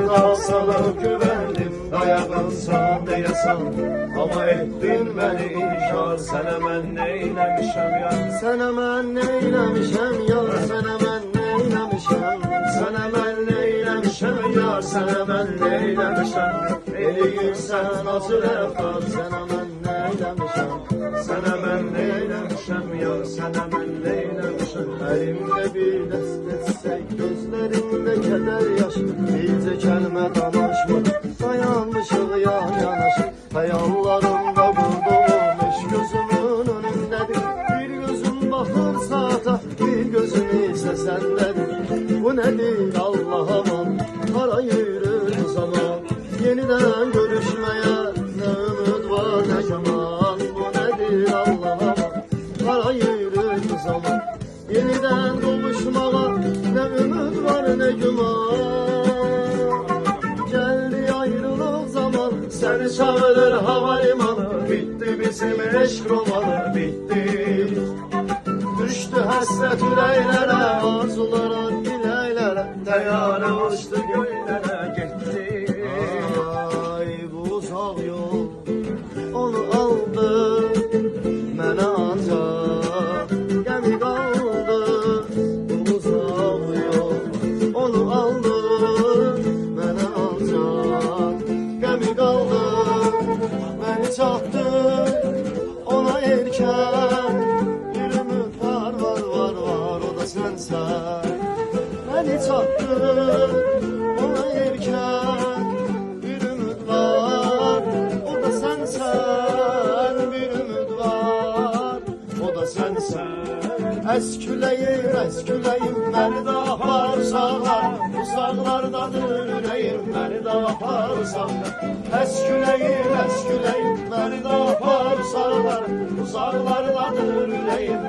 Bağrına salıp güvendim, ayağınsan deyəsən. Ama ettin beni inkar, sənə mən neyləmişəm yar. Sənə mən neyləmişəm yar, sənə mən neyləmişəm. Sənə mən neyləmişəm yar, sənə mən neyləmişəm. Eləyirsən acı rəftar, Sənə mən neyləmişəm. sənə mən neyləmişəm yar, sənə mən neyləmişəm. Əlimdə bir dəst etsək, gözlərində kədər yaş. Bircə kəlmə danışmır, dayanmışıq yan yanaşı. Xəyallarımda qurduğum eş gözümün önündədir. Bir gözüm baxır saata, bir gözüm isə səndədir. Bu nədir Allah aman, hara yürür bu zaman. Yenidən görüşməyə nə ümid var nə güman. Bu nədir Allah aman, hara yürür bu zaman. Yenidən qovuşmağa nə ümid var nə güman. Gəldi ayrılıq zaman, Səni çağırır havalimanı, bitti bizim eşq romanı, bitti. düşdü həsrət ürəklərə, arzulara, diləklərə. Təyyarə uçdu göylərə, getdi. Ay bu uzaq yol onu aldı, mənə ancaq gəmi qaldı. Bu uzaq yol onu aldı, mənə ancaq gəmi qaldı. Məni çatdı ona erkən, bir ümid var, o da sənsən. Məni çatdı ona erkən, bir ümid var, o da sənsən. Bir ümid var, o da sənsən. Əsküləyim, məni də apar sağlar. Uzaqlardadır ürəyim, məni də apar sağlar. Əsküləyim, məni də apar sağlar. Uzaqlardadır ürəyim,